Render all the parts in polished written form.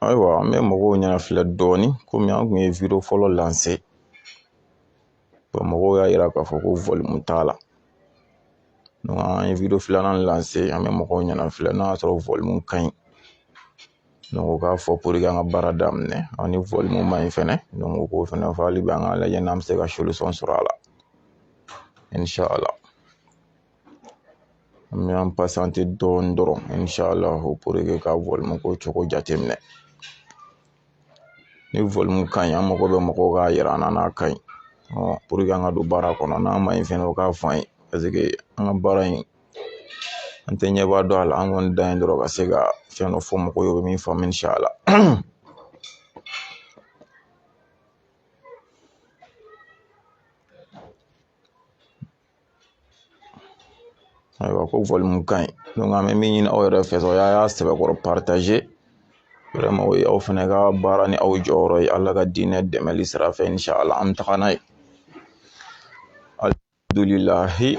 Ayiwa an bɛ mɔgɔw ɲɛna filɛ dɔɔni komi an kun ye video fɔlɔ lancer mɔgɔw y'a yira k'a fɔ ko volume t'a la donc an ye video filanan lancer an bɛ mɔgɔw ɲɛna filɛ n'a y'a sɔrɔ volume ka ɲi donc o k'a fɔ pour que an ka baara daminɛ ni volume ma ɲi fɛnɛ donc o k'o fɛnɛ fɔ hali bi an ka lajɛ n'an bɛ se ka solution sɔrɔ a la inchallah an bɛ an patienter dɔɔni dɔrɔn inchallah pour que ka volume ko cogo jateminɛ ni volume ka ɲi an mago bɛ mɔgɔw k'a yira an na n'a ka ɲi pour que an ka don baara kɔnɔ n'a ma ɲi fɛnɛ o k'a fɔ an ye parce que an ka baara in an tɛ ɲɛbaa dɔn a la an kɔni dan ye dɔrɔn ka se ka fɛn dɔ fɔ mɔgɔw ye u bɛ min faamu inchallah ayiwa ko volume ka ɲi donc an bɛ min ɲini aw yɛrɛ fɛ sɔrɔ y'a sɛbɛkɔrɔ partager vraiment o ye aw fɛnɛ ka baara ni aw jɔyɔrɔ ye Ala ka diinɛ dɛmɛli sira fɛ inchallah an bɛ taga n'a ye alhamdulillahi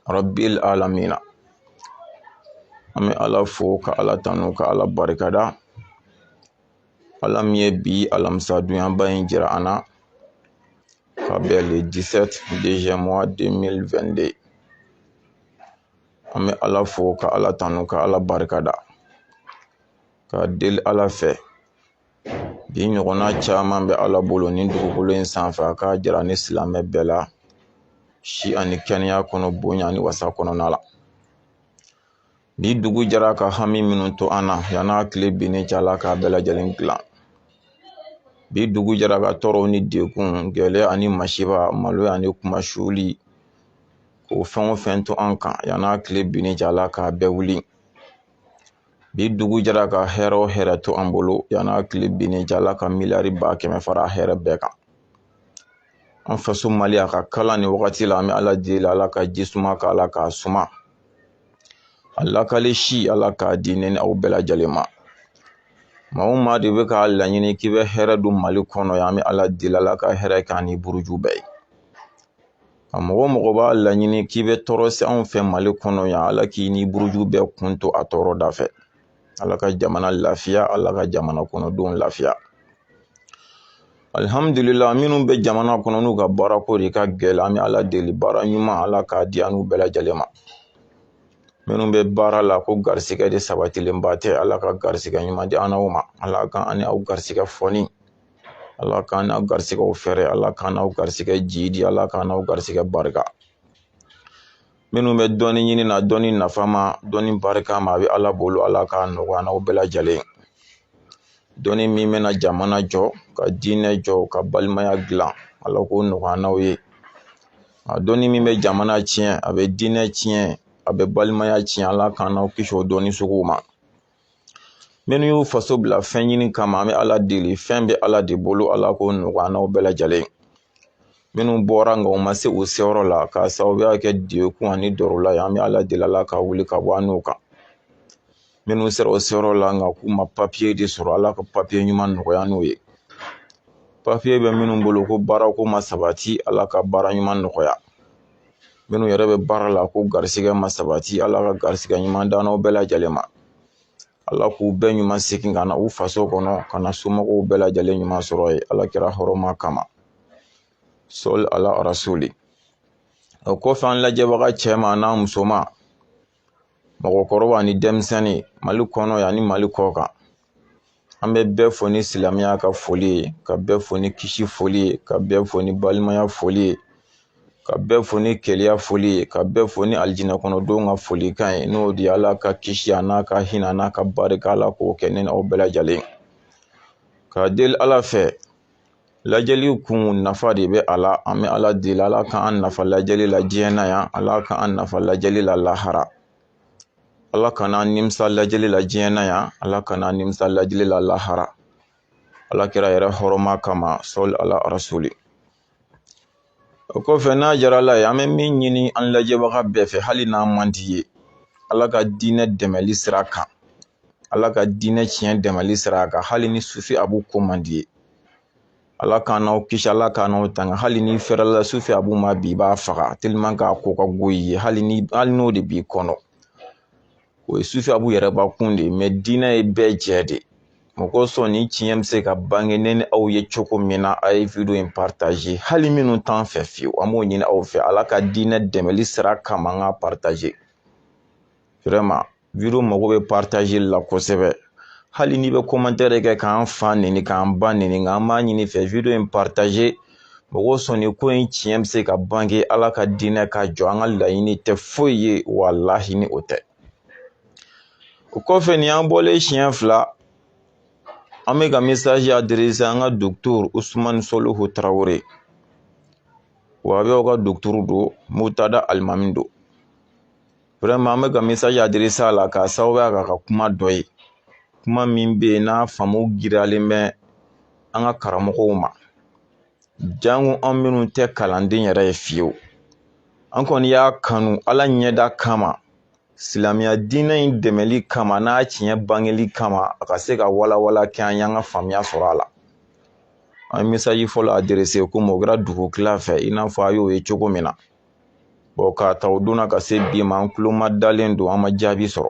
rabbil alamina an bɛ Ala fo ka Ala tanu ka Ala barikada Ala min ye bi alamisa dunyaba in jira an na ka bɛn le 17 deuxième mois 2022 an bɛ Ala fo ka Ala tanu ka Ala barikada ka deli Ala fɛ bi ɲɔgɔnna caman bɛ Ala bolo ni dugukolo in sanfɛ a ka jira ni silamɛ bɛɛ la si ani kɛnɛya kɔnɔ bonya ni wasa kɔnɔna la bi dugu jara ka hami minnu to an na yan'a tile binni cɛ Ala k'a bɛɛ lajɛlen dilan bi dugu jara ka tɔɔrɔw ni dekun gɛlɛya ani masiba maloya ani kuma suli ko fɛn o fɛn to an kan yan'a tile binni cɛ Ala k'a bɛɛ wuli bi dugu jara ka hɛrɛ o hɛrɛ to an bolo yan'a tile binni cɛ Ala ka miliyari 100 fara hɛrɛ bɛɛ kan an faso Mali a ka kalan ni wagati la an bɛ Ala deli Ala ka jisuma ka Ala k'a suma a lakale si Ala k'a di ne ni aw bɛɛ lajɛlen ma maa o maa de bɛ k'a laɲini k'i bɛ hɛrɛ don Mali kɔnɔ yan an bɛ Ala deli Ala ka hɛrɛ k'a ni buruju bɛɛ ye a mɔgɔ o mɔgɔ b'a laɲini k'i bɛ tɔɔrɔ se anw fɛ Mali kɔnɔ yan Ala k'i ni buruju bɛɛ kun to a tɔɔrɔ da fɛ Ala ka jamana lafiya Ala ka jamana kɔnɔdenw lafiya alhamdulillah minnu bɛ jamana kɔnɔ n'u ka baara ko de ka gɛlɛn an bɛ Ala deli baara ɲuman Ala k'a di an n'u bɛɛ lajɛlen ma minnu bɛ baara la ko garisigɛ de sabatilenba tɛ Ala ka garisigɛ ɲuman di an n'aw ma Ala ka an ni aw garisigɛ fɔni Ala ka an n'aw garisigɛw fɛrɛ Ala ka an n'aw garisigɛ jidi Ala ka an n'aw garisigɛ barika minnu bɛ dɔɔni ɲini na dɔɔni nafa ma dɔɔni barika ma a bɛ Ala bolo Ala k'a nɔgɔya n'aw bɛɛ lajɛlen dɔɔni min bɛna jamana jɔ ka diinɛ jɔ ka balimaya dilan Ala k'o nɔgɔya n'aw ye a dɔɔni min bɛ jamana tiɲɛ a bɛ diinɛ tiɲɛ a bɛ balimaya tiɲɛ Ala k'an n'aw kisi o dɔɔni suguw ma minnu y'u faso bila fɛn ɲini kama an bɛ Ala deli fɛn bɛ Ala de bolo Ala k'o nɔgɔya n'aw bɛɛ lajɛlen minnu bɔra nka u ma se u seyɔrɔ la k'a sababuya kɛ dekun ani dɔrɔla ye an bɛ Ala deli Ala ka wuli ka bɔ an n'u kan minnu sera o seyɔrɔ la nka k'u ma papiye de sɔrɔ Ala ka papiye ɲuman nɔgɔya n'u ye papiye bɛ minnu bolo ko baara ko ma sabati Ala ka baara ɲuman nɔgɔya minnu yɛrɛ bɛ baara la ko garisigɛ ma sabati Ala ka garisigɛ ɲuman da n'aw bɛɛ lajɛlen ma Ala k'u bɛɛ ɲuman segin ka na u faso kɔnɔ ka na somɔgɔw bɛɛ lajɛlen ɲuman sɔrɔ ye Ala kira hɔrɔma kama sɔli ala rasuli o kɔfɛ an lajɛbaga cɛman n'a musoman mɔgɔkɔrɔba ni denmisɛnnin Mali kɔnɔ yan ni Mali kɔ kan an bɛ bɛɛ fɔ ni silamɛya ka foli ye ka bɛɛ fɔ ni kisi foli ye ka bɛɛ fɔ ni balimaya foli ye ka bɛɛ fɔ ni kɛlɛya foli ye ka bɛɛ fɔ ni alijinɛ kɔnɔdenw ka folikan ye n'o de Ala ka kisi a n'a ka hinɛ a n'a ka barika Ala k'o kɛ ne n'aw bɛɛ lajɛlen ka deli Ala fɛ lajɛli kun nafa de bɛ a la an bɛ Ala deli Ala k'an nafa lajɛli la diɲɛ na yan Ala k'an nafa lajɛli la lahara Ala k'an nimisa lajɛli la diɲɛ na yan Ala k'an nimisa lajɛli la lahara Ala kira yɛrɛ hɔrɔma kama sɔli ala rasuli o kɔfɛ n'a jara la ye an bɛ min ɲini an lajɛbaga bɛɛ fɛ hali n'a man di ye Ala ka diinɛ dɛmɛli sira kan Ala ka diinɛ tiɲɛ dɛmɛli sira kan hali ni sufi abu ko man di ye Ala k'an n'aw kisi Ala k'an n'aw tanga hali ni fɛrɛla sufi abu ma bi i b'a faga tellement k'a ko ka go i ye hali n'o de b'i kɔnɔ o ye sufi abu yɛrɛ bakun de ye mais diinɛ ye bɛɛ jɛ de. Mɔgɔ sɔn ni tiɲɛ bɛ se ka bange ne ni aw ye cogo min na a ye video in partager hali minnu t'an fɛ fiyewu an b'o ɲini aw fɛ Ala ka diinɛ dɛmɛli sira kama an k'a partager vraiment video mago bɛ partager la kosɛbɛ hali n'i bɛ commentaire kɛ k'an fa neni k'an ba neni nka an b'a ɲini fɛ video in partager mɔgɔ sɔn ni ko in tiɲɛ bɛ se ka bange Ala ka diinɛ ka jɔ an ka laɲini tɛ foyi ye walahi ni o tɛ. O kɔfɛ nin an bɔlen siɲɛ fila an bɛ ka message adressé an ka docteur Usmane Soluhu Tarawele wa a bɛ ka docteur don Mutada Alimami don. Vraiment an bɛ ka message adressé a la k'a sababuya k'a ka kuma dɔ ye kuma min bɛ yen n'a faamu giriyalen bɛ an ka karamɔgɔw ma jango an minnu tɛ kalanden yɛrɛ ye fiyewu an kɔni y'a kanu Ala ɲɛda kama silamɛya diinɛ in dɛmɛli kama n'a tiɲɛ bangeli kama a ka se ka walawala kɛ an y'an ka faamuya sɔrɔ a la. An ye message fɔlɔ adressé komi o kɛra dugu tila fɛ i n'a fɔ a y'o ye cogo min na bon k'a ta o donna ka se bi ma an tulo ma dalen don an ma jaabi sɔrɔ.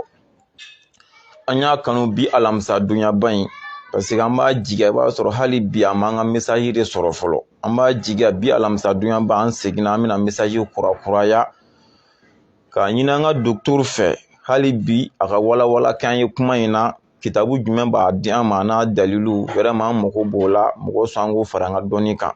An y'a kanu bi alamisa dunyaba in parce que an b'a jigiya i b'a sɔrɔ hali bi an m'an ka message de sɔrɔ fɔlɔ an b'a jigiya bi alamisa dunyaba an seginna an bɛna message kurakuraya k'a ɲini an ka docteur fɛ hali bi a ka walawala kɛ an ye kuma in na kitabu jumɛn b'a di an ma n'a dalilu vraiment an mago b'o la mɔgɔ sɔn an k'o fara an ka dɔnni kan.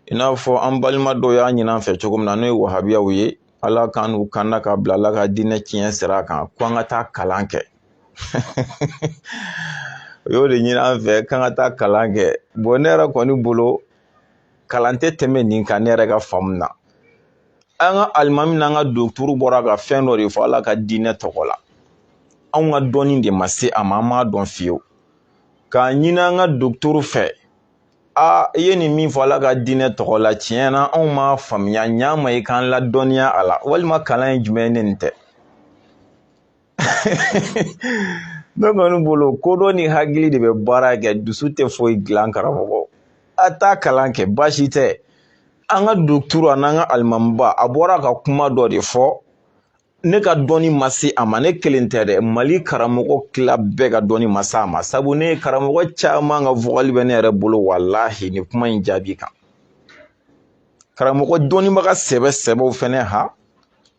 I n'a fɔ an balima dɔw y'a ɲini an fɛ cogo min na n'o ye wahabiyaw ye Ala k'an n'u kanda ka bila Ala ka diinɛ tiɲɛ sira kan ko an ka taa kalan kɛ o y'o de ɲini an fɛ k'an ka taa kalan kɛ bon ne yɛrɛ kɔni bolo kalan tɛ tɛmɛ nin kan ne yɛrɛ ka faamu na. An ka alimami n'an ka docteur bɔra ka fɛn dɔ de fɔ Ala ka diinɛ tɔgɔ la anw ka dɔnni de ma se a ma an m'a dɔn fiyewu k'a ɲini an ka docteur fɛ i ye nin min fɔ Ala ka diinɛ tɔgɔ la tiɲɛ na anw m'a faamuya ɲ'a ma i k'an ladɔnniya a la walima kalan ye jumɛn ye ne nin tɛ ne kɔni bolo kodɔn ni hakili de bɛ baara kɛ dusu tɛ foyi dilan karamɔgɔ a taa kalan kɛ baasi tɛ an ka docteur n'an ka alimamiba a bɔra ka kuma dɔ de fɔ ne ka dɔnni ma se a ma ne kelen tɛ dɛ Mali karamɔgɔ tila bɛɛ ka dɔnni ma se a ma sabu ne ye karamɔgɔ caman ka vɔgɔli bɛ ne yɛrɛ bolo walahi ni kuma in jaabi kan karamɔgɔ dɔnnibaga sɛbɛw fɛnɛ ha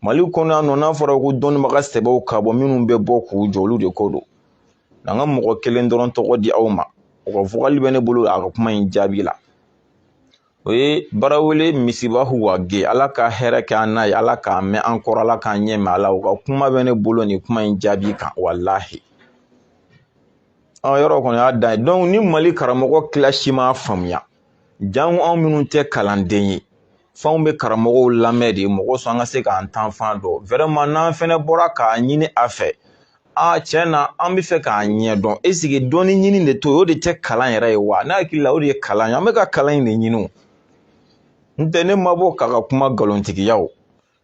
Mali kɔnɔ yan nɔ n'a fɔra ko dɔnnibaga sɛbɛw ka bɔ minnu bɛ bɔ k'u jɔ olu de ko don n'an ka mɔgɔ kelen dɔrɔn tɔgɔ di aw ma o ka vɔgɔli bɛ ne bolo a ka kuma in jaabi la o ye Barawele Misibahu Wage Ala ka hɛrɛ kɛ an n'a ye Ala k'a mɛn an kɔrɔ Ala k'an ɲɛ mɛn a la o ka kuma bɛ ne bolo nin kuma in jaabi kan walahi yɔrɔ kɔni y'a dan ye donc ni Mali karamɔgɔ tila si m'a faamuya jango anw minnu tɛ kalanden ye f'anw bɛ karamɔgɔw lamɛn de mɔgɔ sɔn an ka se k'an tan fan dɔn vraiment n'an fɛnɛ bɔra k'a ɲini a fɛ tiɲɛ na an bɛ fɛ k'a ɲɛ dɔn est ce que dɔnni ɲini de to o de tɛ kalan yɛrɛ ye wa ne hakili la o de ye kalan ye an bɛ ka kalan in de ɲini ntɛ ne ma bɔ k'a ka kuma nkalontigiya o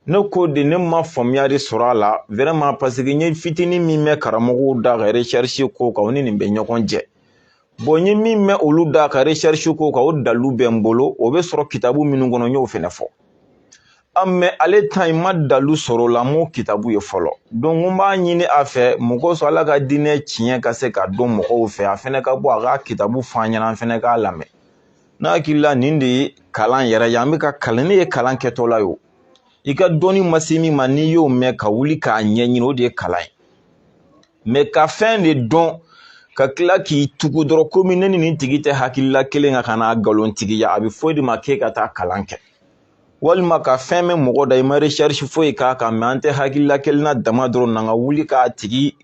ne ko de ne ma faamuya de sɔrɔ a la vraiment parce que n ye fitinin min mɛn karamɔgɔw da ka recherche ko kan o ni nin bɛ ɲɔgɔn jɛ bon n ye min mɛn olu da ka recherche ko kan o dalilu bɛ n bolo o bɛ sɔrɔ kitabu minnu kɔnɔ n y'o fɛnɛ fɔ mais ale ta in ma dalilu sɔrɔ o la n m'o kitabu ye fɔlɔ donc n b'a ɲini a fɛ mɔgɔ sɔn Ala ka diinɛ tiɲɛ ka se ka dɔn mɔgɔw fɛ a fɛnɛ ka bɔ a ka kitabu f'an ɲɛna an fɛnɛ k'a lamɛn n'a hakili la nin de ye kalan yɛrɛ ye an bɛ ka kalan ne ye kalan kɛtɔla ye o i ka dɔnni ma se min ma n'i y'o mɛn ka wuli k'a ɲɛɲini o de ye kalan ye mais ka fɛn de dɔn ka tila k'i tugu dɔrɔn komi ne ni nin tigi tɛ hakilila kelen kan ka n'a nkalontigiya a bɛ fɔ de ma k'e ka taa kalan kɛ walima ka fɛn mɛn mɔgɔ da i ma recherche foyi k'a kan mais an tɛ hakilila kelen na dama dɔrɔn na ka wuli k'a tigi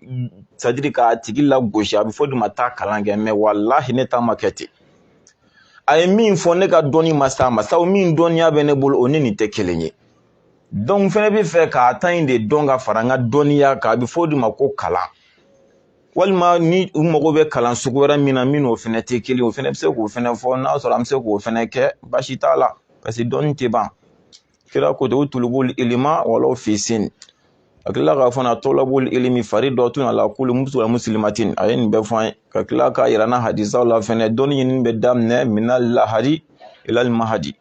c'est à dire k'a tigi lagosi a bɛ fɔ de ma taa kalan kɛ mais walahi ne ta ma kɛ ten a ye min fɔ ne ka dɔnni ma s'a ma sabu min dɔnniya bɛ ne bolo o ni nin tɛ kelen ye donc fɛnɛ bɛ fɛ k'a ta in de dɔn ka fara n ka dɔnniya kan a bɛ fɔ de ma ko kalan walima ni u mago bɛ kalan sugu wɛrɛ min na min n'o fɛnɛ tɛ kelen o fɛnɛ bɛ se k'o fɛnɛ fɔ n'a sɔrɔ an bɛ se k'o fɛnɛ kɛ baasi t'a la parce que dɔnni tɛ ban kira ko ten utulubul ilma walaw fi sin a tila k'a fɔ na tolabul ilmi faridatun ala kulli muslimatin a ye nin bɛɛ fɔ an ye ka tila k'a yira n na hadisaw la fɛnɛ dɔnni ɲinini bɛ daminɛ minal lahadi ilal mahadi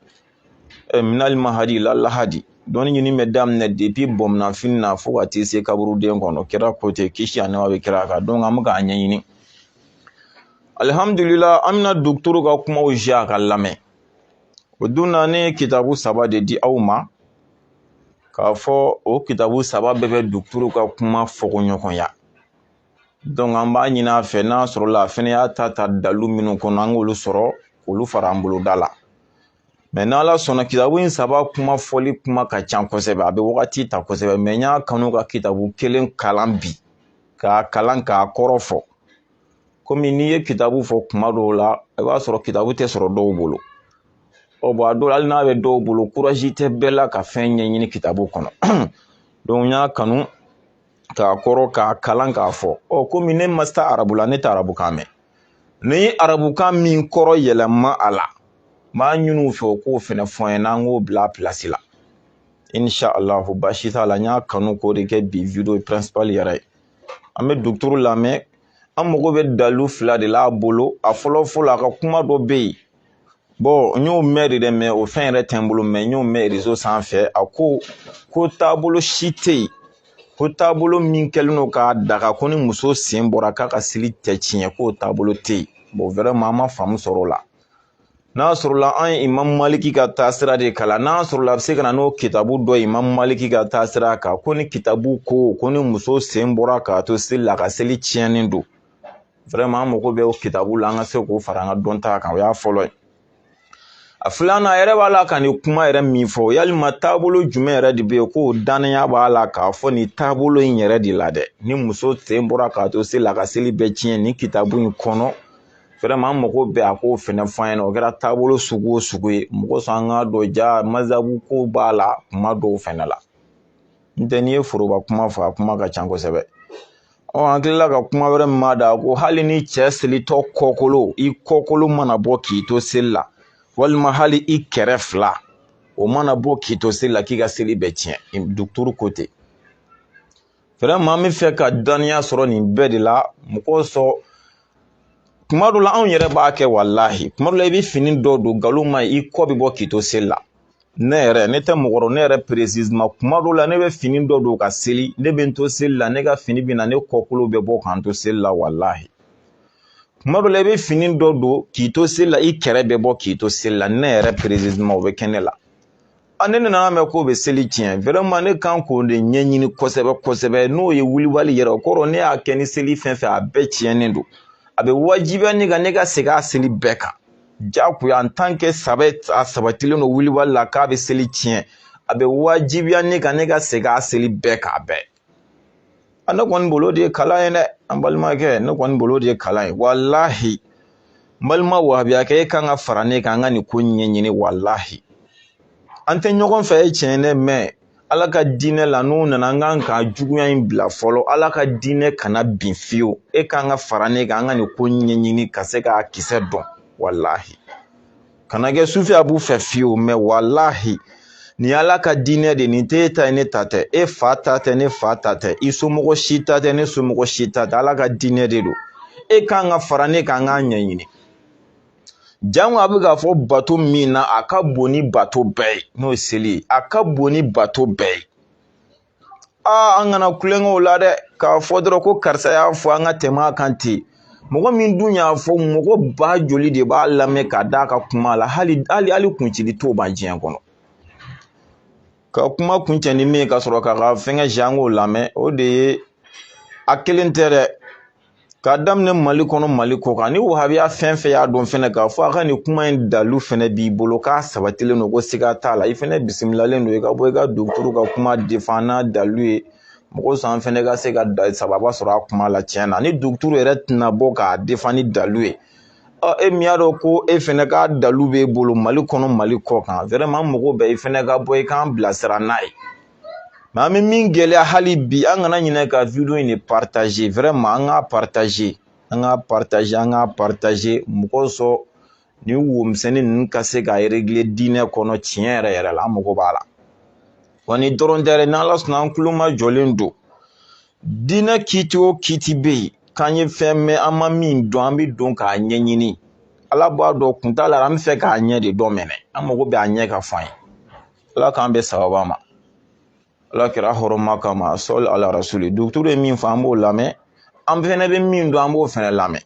minal mahadi ilal lahadi dɔnni ɲini bɛ daminɛ depuis bɔnminafini na fo ka t'i se kaburuden kɔnɔ kira ko ten kisi ani nɛɛma bɛ kira kan donc an bɛ k'a ɲɛɲini alhamdulillah an bɛna docteur ka kumaw a ka lamɛn o dun na ne ye kitabu 3 de di aw ma k'a fɔ o kitabu 3 bɛɛ bɛ docteur ka kuma fɔkoɲɔgɔnya donc an b'a ɲini a fɛ n'a sɔrɔla a fɛnɛ y'a ta dalu minnu kɔnɔ an k'olu sɔrɔ k'olu fara an bolo da la mais n'ala sɔnna kitabu in 3 kuma fɔli kuma ka ca kosɛbɛ a bɛ wagati ta kosɛbɛ mais n y'a kanu ka kitabu kelen kalan bi k'a kalan k'a kɔrɔ fɔ komi n'i ye kitabu fɔ kuma dɔw la i b'a sɔrɔ kitabu tɛ sɔrɔ dɔw bolo bon a dɔw la hali n'a bɛ dɔw bolo courage tɛ bɛɛ la ka fɛn ɲɛɲini kitabu kɔnɔ donc n y'a kanu k'a kɔrɔ k'a kalan k'a fɔ komi ne ma taa arabu la ne tɛ arabukan mɛn ne ye arabukan min kɔrɔ yɛlɛma a la n b'a ɲini u fɛ o k'o fɛnɛ fɔ n ye n'an k'o bila a place la inshallah baasi t'a la n y'a kanu k'o de kɛ bi video principal yɛrɛ ye an bɛ docteur lamɛn an mago bɛ dalu 2 de la a bolo a fɔlɔ fɔlɔ a ka kuma dɔ bɛ yen bon n y'o mɛn de dɛ mais o fɛn yɛrɛ tɛ n bolo mais n y'o mɛn réseau sanfɛ a ko taabolo si tɛ yen ko taabolo min kɛlen don k'a daga ko ni muso sen bɔra k'a ka seli tɛ tiɲɛ k'o taabolo tɛ yen bon vraiment an ma faamu sɔrɔ o la n'a sɔrɔla an ye Imam Maliki ka taasira de kalan n'a sɔrɔla a bɛ se ka na n'o kitabu dɔ Imam Maliki ka taasira kan ko ni kitabu ko ni muso sen bɔra k'a to seli la a ka seli tiɲɛnen don vraiment an mago bɛ o kitabu la an ka se k'o fara an ka dɔnta kan o y'a fɔlɔ ye a filanan a yɛrɛ b'a la ka nin kuma yɛrɛ min fɔ yalima taabolo jumɛn yɛrɛ de bɛ yen k'o dannaya b'a la k'a fɔ nin taabolo in yɛrɛ de la dɛ ni muso sen bɔra k'a to seli la a ka seli bɛɛ tiɲɛ nin kitabu in kɔnɔ vraiment an mago bɛ a k'o fɛnɛ fɔ an ɲɛna o kɛra taabolo sugu o sugu ye mɔgɔ sɔn an ka dɔn ja mazabu ko b'a la kuma dɔw fɛnɛ la n tɛ n'i ye foroba kuma fɔ a kuma ka ca kosɛbɛ an tilala ka kuma wɛrɛ min b'a da ko hali ni cɛ selitɔ kɔkolo i kɔkolo mana bɔ k'i to seli la walima hali i kɛrɛ 2 o mana bɔ k'i to seli la k'i ka seli bɛɛ tiɲɛ docteur ko ten vraiment an bɛ fɛ ka daniya sɔrɔ nin bɛɛ de la mɔgɔ sɔn kuma dɔ la anw yɛrɛ b'a kɛ walahi kuma dɔ la i bɛ fini dɔ don nkalon ma i kɔ bɛ bɔ k'i to seli la ne tɛ mɔgɔ dɔn ne yɛrɛ précisément kuma dɔ la ne bɛ fini dɔ don ka seli ne bɛ n to seli la ne ka fini bɛ na ne kɔkolo bɛ bɔ k'an to seli la walahi kuma dɔ la i bɛ fini dɔ don k'i to seli la i kɛrɛ bɛ bɔ k'i to seli la ne yɛrɛ précisément o bɛ kɛ ne la ne nana mɛn k'o bɛ seli tiɲɛ vraiment ne kan k'o de ɲɛɲini kosɛbɛ kosɛbɛ n'o ye wulibali yɛrɛ o kɔrɔ ne y'a kɛ ni seli fɛn fɛn a bɛɛ tiɲɛnen don a bɛ wajibiya ne kan ne ka segin a seli bɛɛ kan jagoya en tant que a sabatilen don wulibali la k'a bɛ seli tiɲɛ a bɛ wajibiya ne kan ne ka segin a seli bɛɛ k'a bɛɛ ne kɔni bolo de ye kalan ye dɛ an balimakɛ ne kɔni bolo de ye kalan ye walahi n balima wahabiyakɛ e kan ka fara ne kan an ka nin ko ɲɛɲini walahi an tɛ ɲɔgɔn fɛ ye tiɲɛ dɛ mais ala ka diinɛ la n'u nana an kan ka juguya in bila fɔlɔ ala ka diinɛ kana bin fiyewu e kan ka fara ne kan an ka nin ko ɲɛɲini ka se k'a kisɛ dɔn walahi kana kɛ sufi a b'u fɛ fiyewu mais walahi ni ala ka diinɛ de nin tɛ e ta ye ne ta tɛ e fa ta tɛ ne fa ta tɛ i somɔgɔ si ta tɛ ne somɔgɔ si ta tɛ ala ka diinɛ de don e kan ka fara ne kan an k'a ɲɛɲini jango a bɛ k'a fɔ bato min na a ka bon ni bato bɛɛ ye n'o ye seli ye a ka bon ni bato bɛɛ ye an kana kulonkɛ o la dɛ k'a fɔ dɔrɔn ko karisa y'a fɔ an ka tɛmɛ a kan ten mɔgɔ min dun y'a fɔ mɔgɔ ba joli de b'a lamɛn ka d'a ka kuma la hali kuncili t'o ban diɲɛ kɔnɔ ka kuma kuncɛ ni min ka sɔrɔ k'a ka fɛngɛ jango lamɛn o de ye a kelen tɛ dɛ k'a daminɛ mali kɔnɔ mali kɔ kan ni wahabiya fɛn fɛn y'a dɔn fɛnɛ k'a fɔ a ka nin kuma in dalu fɛnɛ b'i bolo k'a sabatilen don ko siga t'a la i fɛnɛ bisimilalen don i ka bɔ i ka docteur ka kuma défend n'a dalu ye mɔgɔ sɔn fɛnɛ ka se ka sababa sɔrɔ a kuma la tiɲɛ na ni docteur yɛrɛ tɛna bɔ k'a défend ni dalu ye e min y'a dɔn ko e fɛnɛ ka dalu b'e bolo mali kɔnɔ mali kɔ kan vraiment mɔgɔ bɛ i fɛnɛ ka bɔ i k'an bilasira n'a ye mais an bɛ min gɛlɛya hali bi an kana ɲinɛ ka video in de partager vraiment an k'a partager mɔgɔ sɔn ni womisɛnnin ninnu ka se ka régler diinɛ kɔnɔ tiɲɛ yɛrɛ yɛrɛ la an mago b'a la wa ni dɔrɔn tɛ dɛ n'ala sɔnna an tulo ma jɔlen don diinɛ kiti o kiti bɛ yen k'an ye fɛn mɛn an ma min dɔn an bɛ don k'a ɲɛɲini ala b'a dɔn kun t'a la an bɛ fɛ k'a ɲɛ de dɔn mɛnɛ an mago bɛ a ɲɛ ka f'an ye ala k'an bɛ sababa ma ala kira horoma kama sol ala rasuli docteur min fa an b'o lamɛn an fɛnɛ bɛ min dɔn an b'o fɛnɛ lamɛn.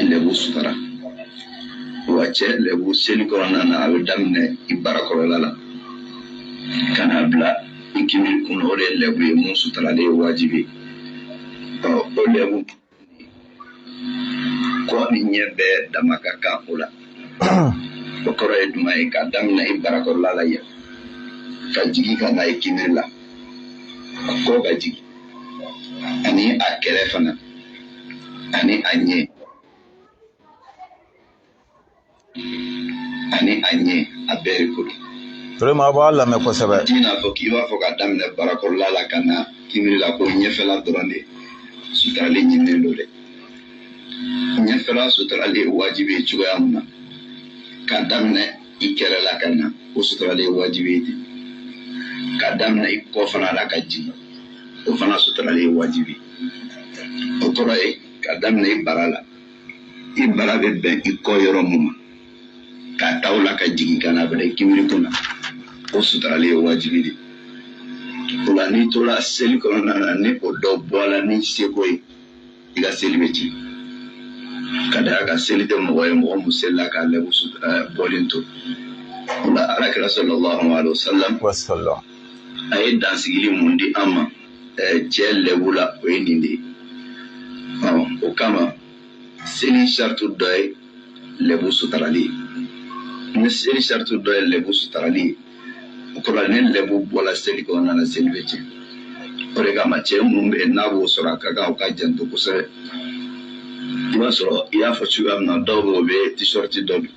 Lebu sutara wace lebu seli kɔnɔna na a bɛ daminɛ i barakɔrɔla la ka na bila i kimi kun o de ye lebu ye mun sutaralen ye wajibi o lebu kɔ ni ɲɛ bɛɛ dama ka kan o la o kɔrɔ ye jumɛn ye ka daminɛ i barakɔrɔla la yan ka jigin ka na i kimi la a kɔ ka jigin ani a kɛrɛ fana ani a ɲɛ ani a ɲɛ a bɛɛ ye kolo. Vraiment a b'a lamɛn kosɛbɛ. Ti n'a fɔ k'i b'a fɔ ka daminɛ barakɔrɔla la ka na kimiri la ko ɲɛfɛla dɔrɔn de sutaralen ɲininen don dɛ. Ɲɛfɛla sutaralen ye wajibi ye cogoya min na ka daminɛ i kɛrɛ la ka na o sutaralen ye wajibi ye ten. Ka daminɛ i kɔ fana la ka jigin o fana sutaralen ye wajibi ye. O kɔrɔ ye ka daminɛ i bara la i bara bɛ bɛn i kɔ yɔrɔ mun ma ka taa o la ka jigin ka na bila i kimiri kun na o sutaralen ye wajibi de. O la n'i tora seli kɔnɔna na ni o dɔ bɔla ni seko ye i ka seli bɛ ci ka d'a kan seli tɛ mɔgɔ ye mɔgɔ mun selila ka lɛbu bɔlen to. O la alakira sallallahu alaihi wasallam a ye dansigili mun di an ma cɛ lɛbu la o ye nin de ye. O kama seli sartu dɔ ye lɛbu sutarali ye. Ni seli sartu dɔ ye lɛbu sutarali ye o kɔrɔ ni lɛbu bɔla seli kɔnɔna na seli bɛ tiɲɛ. O de kama cɛ minnu bɛ yen n'a b'o sɔrɔ a ka kan u ka janto kosɛbɛ. I b'a sɔrɔ i y'a fɔ cogoya min na dɔw bɛ yen o bɛ t-shirt dɔ don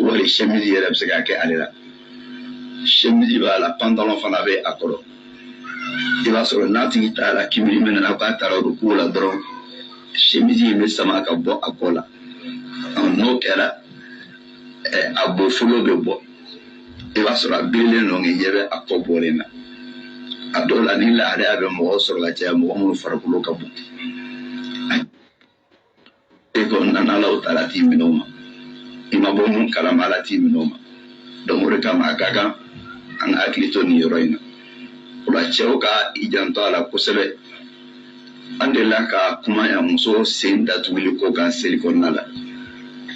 wali chemise yɛrɛ bɛ se ka kɛ ale la. Chemise b'a la pantalon fana bɛ a kɔrɔ. I b'a sɔrɔ n'a tigi t'a la kimiri min na k'a taara ruku la dɔrɔn chemise in bɛ sama ka bɔ a kɔ la. N'o kɛra a bɔfolo bɛ bɔ. I b'a sɔrɔ a birilen don ɲɛ bɛ a kɔ bɔlen na. A dɔw la ni lahalaya bɛ mɔgɔw sɔrɔ ka caya mɔgɔ minnu farikolo ka bon. E ko nana Alahu taala t'i minɛ o ma. I ma bɔ mun kalama Ala t'i minɛ o ma. Donc o de kama a ka kan an ka hakili to nin yɔrɔ in na. O la cɛw ka i janto a la kosɛbɛ. An delila ka kuma yan muso sen datuguli ko kan seli kɔnɔna la.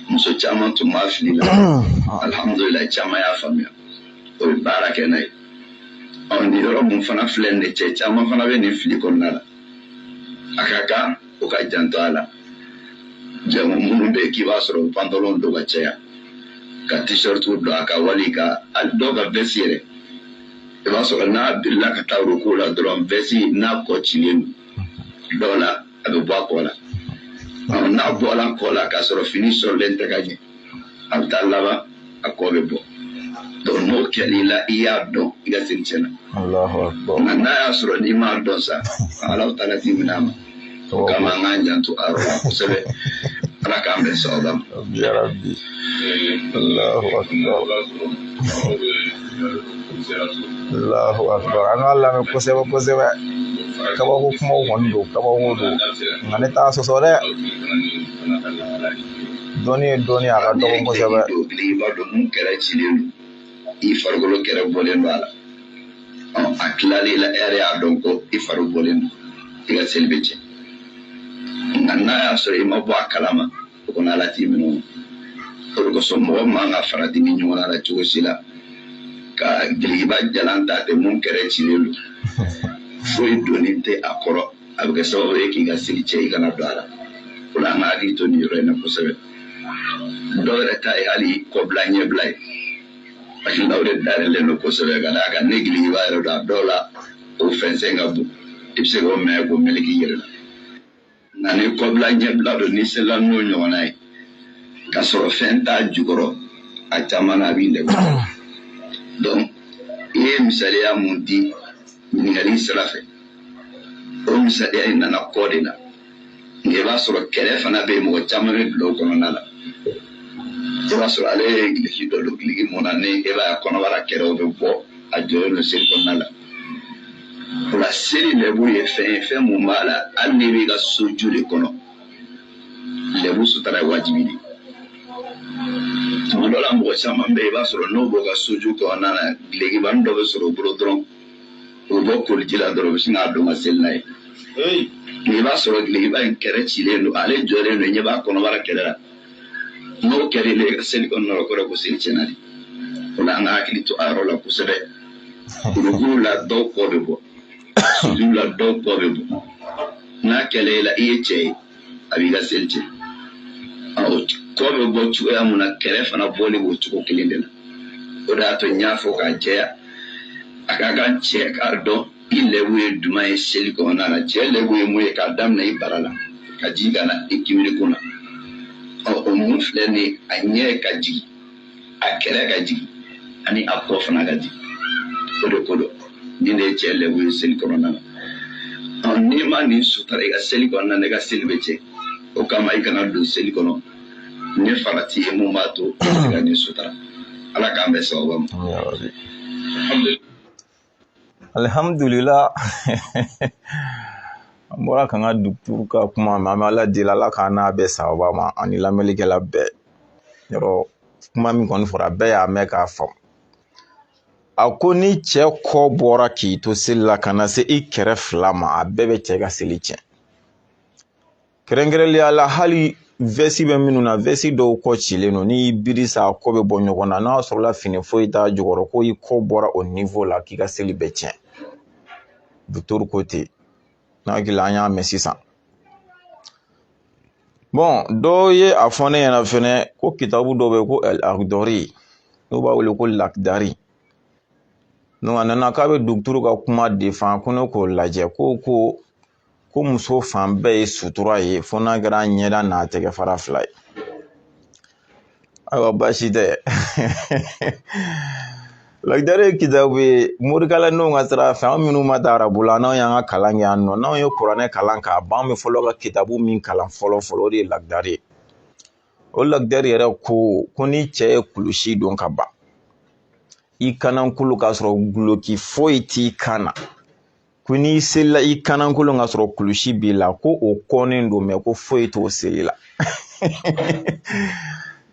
Muso caman tun b'a fili la. Alhamdulilayi caman y'a faamuya. O ye baara kɛ n'a ye. Nin yɔrɔ mun fana filɛ nin ye cɛ caman fana bɛ nin fili kɔnɔna la. A ka kan o ka janto a la. Jamu minnu bɛ yen k'i b'a sɔrɔ pantalon don ka caya ka t-shirt don a kan wali ka dɔw ka veste yɛrɛ i b'a sɔrɔ n'a birila ka taa ruku la dɔrɔn veste n'a kɔ cilen don dɔw la a bɛ bɔ a kɔ la n'a bɔla kɔ la k'a sɔrɔ fini sɔrɔlen tɛ ka ɲɛ a bɛ taa laban a kɔ bɛ bɔ donc n'o kɛl'i la i y'a dɔn i ka seli tiɲɛna nka n'a y'a sɔrɔ n'i m'a dɔn sa Alahu taala t'i minɛ a ma o kama an k'an janto a yɔrɔ la kosɛbɛ Ala k'an bɛn sababa ma. Ya Rabbi. Allahu akbar. Allahu akbar. An ka lamɛn kosɛbɛ kosɛbɛ. Kabako kumaw kɔni don kabako don nka ne t'a sɔsɔ dɛ. Dɔnni ye dɔnni a ka dɔgɔ kosɛbɛ. I b'a dɔn mun kɛra cilen don i farikolo kɛrɛ bɔlen don a la a tilalen la e yɛrɛ y'a dɔn ko i fari bɔlen don i ka seli bɛ tiɲɛ. Nka n'a y'a sɔrɔ i ma bɔ a kalama o kɔni Ala t'i minɛ o ma. O de kosɔn mɔgɔ man ka farati ni ɲɔgɔn na cogo si la ka giligiba jalan ta ten mun kɛrɛ cilen don foyi donni tɛ a kɔrɔ a bɛ kɛ sababu ye k'i ka seli cɛ i kana don a la. O la an ka hakili to nin yɔrɔ in na kosɛbɛ. Dɔw yɛrɛ ta ye hali kɔbila ɲɛbila ye hakililaw de dayɛlɛlen don kosɛbɛ ka d'a kan ne giligiba yɛrɛ don a dɔw la o fɛnsɛn ka bon i bɛ se k'o mɛn k'o meleke i yɛrɛ la. Nka ni kɔbila ɲɛbila don ni selila n'o ɲɔgɔnna ye ka sɔrɔ fɛn t'a jukɔrɔ a caman na a b'i lɛbu. Donc i ye misaliya mun di ɲininkali sira fɛ o misaliya in nana kɔ de la nka i b'a sɔrɔ kɛlɛ fana bɛ yen mɔgɔ caman bɛ bila o kɔnɔna la. I b'a sɔrɔ ale ye gilisi dɔ don giligi mun na ni e b'a kɔnɔbara kɛrɛw bɛ bɔ a jɔlen don seli kɔnɔna la. O la seli lɛbu ye fɛn ye fɛn mun b'a la hali n'i b'i ka soju de kɔnɔ lɛbu sutara ye wajibi de tuma dɔ la mɔgɔ caman bɛ yen i b'a sɔrɔ n'o bɔ ka soju kɛ o nana gilekibani dɔ bɛ sɔrɔ o bolo dɔrɔn o bɔ koliji la dɔrɔn o bɛ sin k'a don ka seli n'a ye i b'a sɔrɔ gilekiba in kɛrɛ cilen don ale jɔlen don ɲɛ b'a kɔnɔbara kɛrɛ la n'o kɛra ile ka seli kɔnɔna la o kɔrɔ ko seli tiɲɛna de o la an ka hakili to a yɔrɔ la kosɛbɛ kurukuru la dɔw kɔ bɛ bɔ suju la dɔw kɔ bɛ bɔ n'a kɛlɛ i la i ye cɛ ye a b'i ka seli tiɲɛ kɔ bɛ bɔ cogoya mun na kɛrɛ fana bɔlen b'o cogo kelen de la o de y'a to n y'a fɔ k'a jɛya a ka kan cɛ k'a dɔn i lɛbu ye duman ye seli kɔnɔna la cɛ lɛbu ye mun ye k'a daminɛ i bara la ka jigin ka na i kimiri kun na o mun filɛ nin a ɲɛ ka jigin a kɛrɛ ka jigin ani a kɔ fana ka jigin o de ko dɔn ni ne ye cɛ lɛbu ye seli kɔnɔna la n'i ma nin sutara i ka seli kɔnɔna na i ka seli bɛ tiɲɛ o kama i kana don seli kɔnɔ ni farati ye mun b'a to i ka nin sutara ala k'an bɛ sababu ma. Alhamdulillah. An bɔra kan ka dukuru ka kuma ma an bɛ ala deli ala k'an n'a bɛɛ sababa ma ani lamɛnlikɛla bɛɛ yɔrɔ kuma min kɔni fɔra bɛɛ y'a mɛn k'a faamu a ko ni cɛ kɔ bɔra k'i to seli la ka na se i kɛrɛ fila ma a bɛɛ bɛ cɛ ka seli tiɲɛ kɛrɛnkɛrɛnnenya la hali vɛsi bɛ minnu na vɛsi dɔw kɔ cilen don n'i biri sa a kɔ bɛ bɔ ɲɔgɔn na n'a sɔrɔla fini foyi t'a jukɔrɔ ko i kɔ bɔra o niveau la k'i ka seli bɛ tiɲɛ docteur ko ten n'a hakili an y'a mɛn sisan bon dɔw ye a fɔ ne ɲɛna fɛnɛ ko kitabu dɔ bɛ ko al-Akhdari n'u b'a wele ko lakdari donc a nana k'a bɛ docteur ka kuma defan ko ne k'o lajɛ ko muso fan bɛɛ ye sutura ye fo n'a kɛra ɲɛda n'a tɛgɛ fara fila ye ayiwa baasi tɛ lakdari ye kitabu ye morikalanenw ka sira fɛ an minnu ma taa arabu la n'anw y'an ka kalan kɛ yan nɔ n'anw ye kuranɛ kalan k'a ban an bɛ fɔlɔ ka kitabu min kalan fɔlɔ o de ye lakdari ye o lakdari yɛrɛ ko ni cɛ ye kulusi don ka ban i kanankolo k'a sɔrɔ guloki foyi t'i kan na ko n'i selila i kanankolo k'a sɔrɔ kulusi b'i la ko o kɔnnen don mɛ ko foyi t'o seli la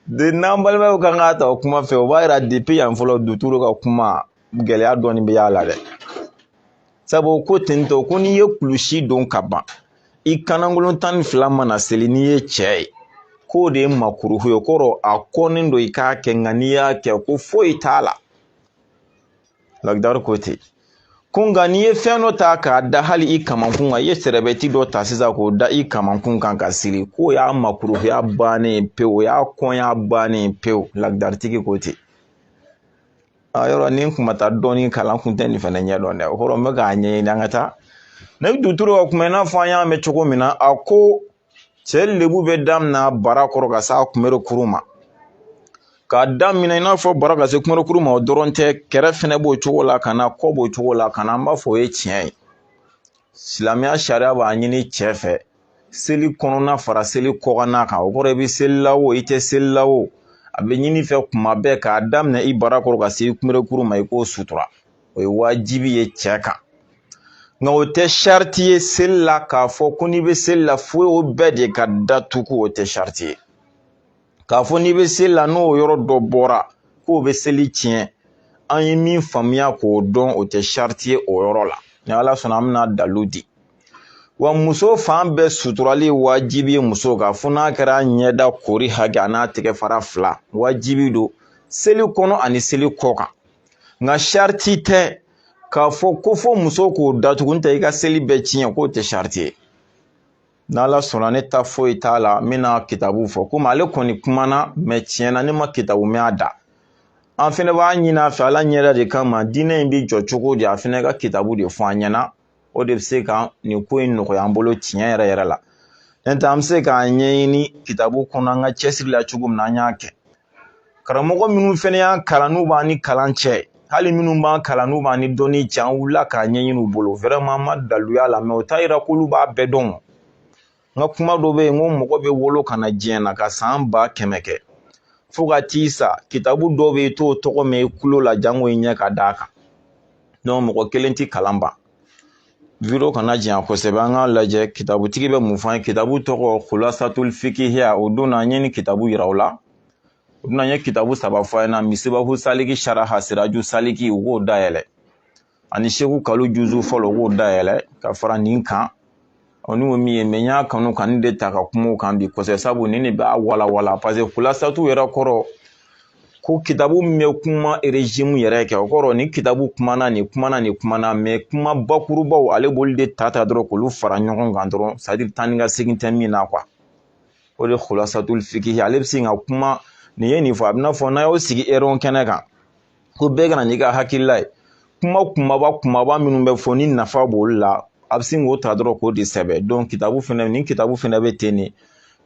de n'an balimaw kan k'a ta o kuma fɛ o b'a yira depuis yan fɔlɔ duturu ka kuma gɛlɛya dɔɔni bɛ y'a la dɛ sabu ko tentɔ ko n'i ye kulusi don ka ban i kanankolon 12 mana seli n'i ye cɛ ye k'o de ye makuruhu ye kɔrɔ a kɔnnen don i k'a kɛ nka n'i y'a kɛ ko foyi t'a la lakdari ko ten ko nka n'i ye fɛn dɔ ta k'a da hali i kamankun kan i ye sɛrɛbɛti dɔ ta sisan k'o da i kamankun kan ka siri k'o y'a makuruhuya bannen pewu o y'a kɔnya bannen pewu lakdaritigi ko ten yɔrɔ ni n kun ma taa dɔɔni kalan kun tɛ nin fɛnɛ ɲɛdɔn dɛ o kɔrɔ n bɛ k'a ɲɛɲini an ka taa ne bɛ duturu ka kuma i n'a fɔ an y'a mɛn cogo min na a ko cɛ lebu bɛ daminɛ bara kɔrɔ ka s'a kunberekuru ma k'a daminɛ i n'a fɔ bara ka se kunberekuru ma o dɔrɔn tɛ kɛrɛ fɛnɛ b'o cogo la ka na kɔ b'o cogo la ka na an b'a fɔ o ye tiɲɛ ye silamɛya sariya b'a ɲini cɛ fɛ seli kɔnɔna fara seli kɔkanna kan o kɔrɔ i bɛ seli la o i tɛ seli la o a bɛ ɲini fɛ kuma bɛɛ k'a daminɛ i bara kɔrɔ ka se kunberekuru ma i k'o sutura o ye wajibi ye cɛ kan nka o tɛ sariti ye seli la k'a fɔ ko n'i bɛ seli la fo o bɛɛ de ka datugu o tɛ sariti ye k'a fɔ n'i bɛ seli la n'o yɔrɔ dɔ bɔra k'o bɛ seli tiɲɛ an ye min faamuya k'o dɔn o tɛ sariti ye o yɔrɔ la ni ala sɔnna an bɛna dalu di wa muso fan bɛɛ suturali wajibi ye muso kan fo n'a kɛra ɲɛda kori hakɛ a n'a tɛgɛ fara fila wajibi don seli kɔnɔ ani seli kɔ kan nka sariti tɛ k'a fɔ ko fo muso k'o datugu tɛ i ka seli bɛɛ tiɲɛ k'o tɛ sariti ye n'ala sɔnna ne ta foyi t'a la n bɛna kitabu fɔ komi ale kɔni kumana mɛ tiɲɛna ne ma kitabu mɛn a da an fɛnɛ b'a ɲini a fɛ ala ɲɛda de kama diinɛ in bɛ jɔ cogo di a fɛnɛ ka kitabu de fɔ an ɲɛna o de bɛ se ka nin ko in nɔgɔya an bolo tiɲɛ yɛrɛ yɛrɛ la n'o tɛ an bɛ se k'a ɲɛɲini kitabu kɔnɔ an ka cɛsiri la cogo min na an y'a kɛ karamɔgɔ minnu fɛnɛ y'an kalan n'u b'an ni kalan cɛ hali minnu b'an kalan n'u b'an ni dɔnni cɛ an wulila k'a ɲɛɲini u bolo vraiment an ma daluya la mɛ o t'a yira k'olu b'a bɛɛ dɔn n ka kuma dɔ bɛ yen ko mɔgɔ bɛ wolo ka na diɲɛ na ka san 100 kɛ fo ka t'i sa kitabu dɔ bɛ yen i t'o tɔgɔ mɛn i kulo la jango i ɲɛ ka d'a kan donc mɔgɔ kelen tɛ kalan ban video kana janya kosɛbɛ an k'a lajɛ kitabutigi bɛ mun fɔ an ye kitabu tɔgɔ khulasatul fikihiya o don na an ye ni kitabu yira o la u bɛna ye kitabu saba fɔ a ɲɛna misibahu saliki sharaha siraju saliki u k'o dayɛlɛ ani seku kalu juzu fɔlɔ u k'o dayɛlɛ ka fara nin kan ni o min ye mɛ n y'a kanu ka nin de ta ka kuma o kan bi kosɛbɛ sabu nin de b'a walawala parce que kulasatu yɛrɛ kɔrɔ ko kitabu min bɛ kuma régime yɛrɛ kɛ o kɔrɔ ni kitabu kumana nin kumana nin kumana mɛ kuma bakurubaw ale b'olu de ta dɔrɔn k'olu fara ɲɔgɔn kan dɔrɔn c'est à dire taa ni ka segin tɛ min na quoi o de khulasatul fiqhi ale bɛ se ka kuma nin ye nin fɔ a bɛ n'a fɔ n'a y'o sigi eron kɛnɛ kan ko bɛɛ kana n'i ka hakilila ye kuma kumaba minnu bɛ fɔ ni nafa b'olu la a bɛ se k'o ta dɔrɔn k'o de sɛbɛ donc kitabu fɛnɛ nin kitabu fɛnɛ bɛ ten de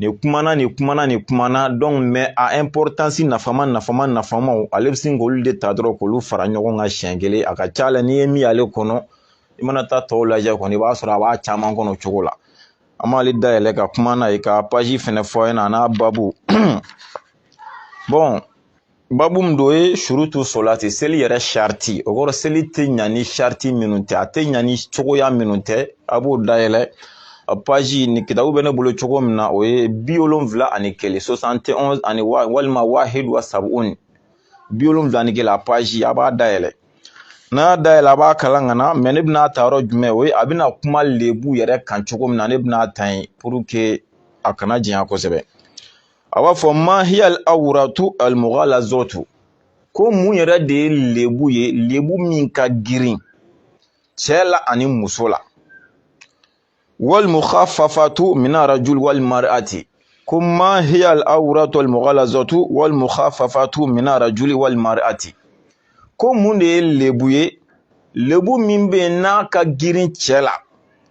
nin kumana donc mais a importance nafamaw ale bɛ se k'olu de ta dɔrɔn k'olu fara ɲɔgɔn kan siɲɛ kelen a ka ca la n'i ye min y'ale kɔnɔ i mana taa tɔw lajɛ kɔni i b'a sɔrɔ a b'a caman kɔnɔ o cogo la an b'ale dayɛlɛ ka kuma n'a ye ka page fɛnɛ fɔ a ɲɛna a n'a babu bon babu min don ye surutu solati seli yɛrɛ charti o kɔrɔ seli tɛ ɲa ni charti minnu tɛ a tɛ ɲa ni cogoya minnu tɛ a b'o dayɛlɛ a page ni kitabu bɛ ne bolo cogo min na o ye 71 71 ani walima wahidu wa sab'un 71 a page a b'a dayɛlɛ n'a y'a dayɛlɛ a b'a kalan ka na mɛ ne bɛna ta yɔrɔ jumɛn o ye a bɛna kuma lebu yɛrɛ kan cogo min na ne bɛna ta yen pour que a kana janya kosɛbɛ a b'a fɔ ma hiyal awratu al mughalazatu ko mun yɛrɛ de ye lebu ye lebu min ka girin cɛ la ani muso la wal mukhaffafatu min arajul wal mar'ati ko ma hiyal awratu al mughalazatu wal mukhaffafatu min arajul wal mar'ati ko mun de ye lebu ye lebu min bɛ n'a ka girin cɛ la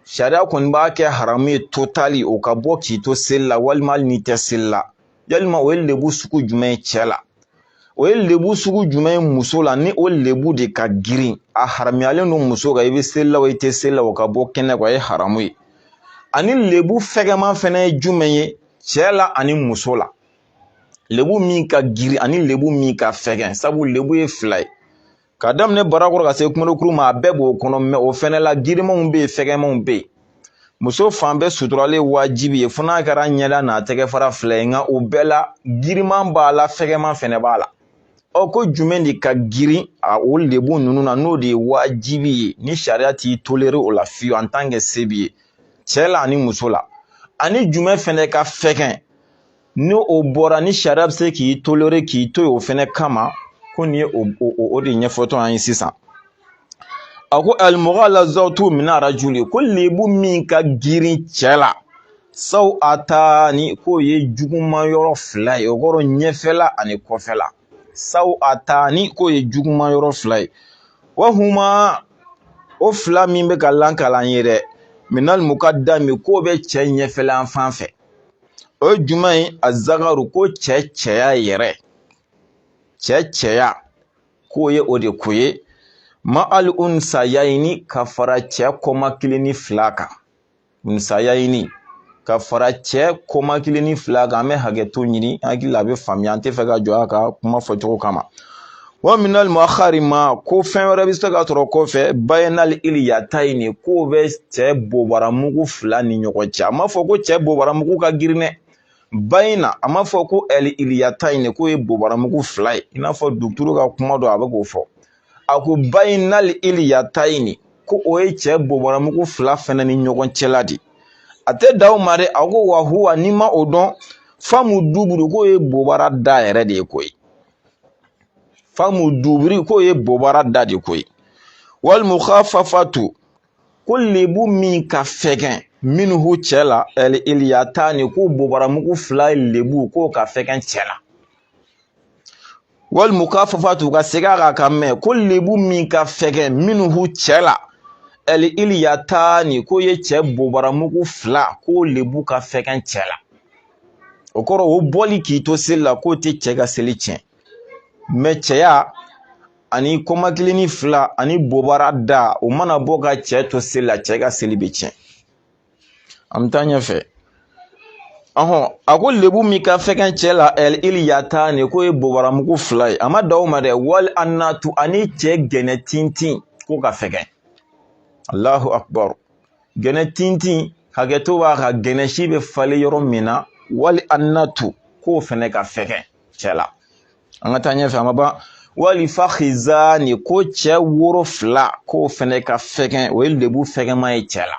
sariya kɔni b'a kɛ haramu ye totali o ka bɔ k'i to seli la walima ni tɛ seli la yalima o ye lebu sugu jumɛn ye cɛ la o ye lebu sugu jumɛn ye muso la ni o lebu de ka girin a haramuyalen don muso kan i bɛ seli la o i tɛ seli la o ka bɔ kɛnɛ kan o ye haramu ye ani lebu fɛgɛman fɛnɛ ye jumɛn ye cɛ la ani muso la lebu min ka girin ani lebu min ka fɛgɛn sabu lebu ye fila ye ka daminɛ barakɔrɔ ka se kumalokuru ma a bɛɛ b'o kɔnɔ mɛ o fɛnɛ la girimanw bɛ yen fɛgɛmanw bɛ yen muso fan bɛɛ suturalen wajibi ye fo n'a kɛra ɲɛda n'a tɛgɛ fara fila ye nka o bɛɛ la giriman b'a la fɛgɛman fɛnɛ b'a la ko jumɛn de ka girin o lebu ninnu na n'o de ye wajibi ye ni sariya t'i toléré o la fiyewu en tant que se b'i ye cɛ la ani muso la ani jumɛn fɛnɛ ka fɛgɛn ni o bɔra ni sariya bɛ se k'i toléré k'i to yen o fɛnɛ kama ko nin ye o de ɲɛfɔtɔ an ye sisan a ko al-mughalazatu min arajuli ko lebu min ka girin cɛ la saw atani k'o ye juguman yɔrɔ fila ye o kɔrɔ ɲɛfɛla ani kɔfɛla saw atani k'o ye juguman yɔrɔ fila ye wa huma o fila min bɛ ka lankalan ye dɛ minal mukaddami k'o bɛ cɛ ɲɛfɛla fan fɛ o ye jumɛn ye a zagaru ko cɛ cɛya yɛrɛ cɛ cɛya k'o ye o de ko ye ma al unsayayini ka fara cɛ kɔma kelen ni fila kan unsayayini ka fara cɛ kɔma kelen ni fila kan an bɛ hakɛto ɲini hakili la a bɛ faamuya an tɛ fɛ ka jɔ a ka kuma fɔcogo kama wa minal muakharima ko fɛn wɛrɛ bɛ se ka sɔrɔ kɔfɛ bayanal iliyatayini k'o bɛ cɛ bobaramugu fila ni ɲɔgɔn cɛ a ma fɔ ko cɛ bobaramugu ka girin dɛ bayina a ma fɔ ko el iliyatayini k'o ye bobaramugu fila ye i n'a fɔ duturu ka kuma dɔ a bɛ k'o fɔ a ko bayinal iliyatayini ko o ye cɛ bobaramugu fila fɛnɛ ni ɲɔgɔn cɛla de a tɛ da o ma dɛ a ko wa huwa n'i ma o dɔn famu duburu k'o ye bobara da yɛrɛ de ye koyi famu duburi k'o ye bobara da de koyi wal mukhaffafatu ko lebu min ka fɛgɛn minhu cɛ la el iliyatani ko bobaramugu fila lebu k'o ka fɛgɛn cɛ la wal mukhaffafatu ka segin a kan mɛn ko lebu min ka fɛgɛn minhu cɛ la el iliyatani k'o ye cɛ bobaramugu fila k'o lebu ka fɛgɛn cɛ la o kɔrɔ o bɔli k'i to seli la k'o tɛ cɛ ka seli tiɲɛ mɛ cɛya ani kɔmakileni fila ani bobara da o mana bɔ ka cɛ to seli la cɛ ka seli bɛ tiɲɛ an bɛ taa ɲɛfɛ a ko lebu min ka fɛgɛn cɛ la el iliyatani k'o ye bobaramugu fila ye a ma da o ma dɛ wali annatu ani cɛ gɛnɛ tintin k'o ka fɛgɛn Allahu akbar gɛnɛ tintin hakɛto b'a ka gɛnɛ si bɛ falen yɔrɔ min na wali annatu k'o fɛnɛ ka fɛgɛn cɛ la an ka taa ɲɛfɛ an ba wali fakhizani ko cɛ woro fila ko fɛnɛ ka fɛgɛn o ye lebu fɛgɛnma ye cɛ la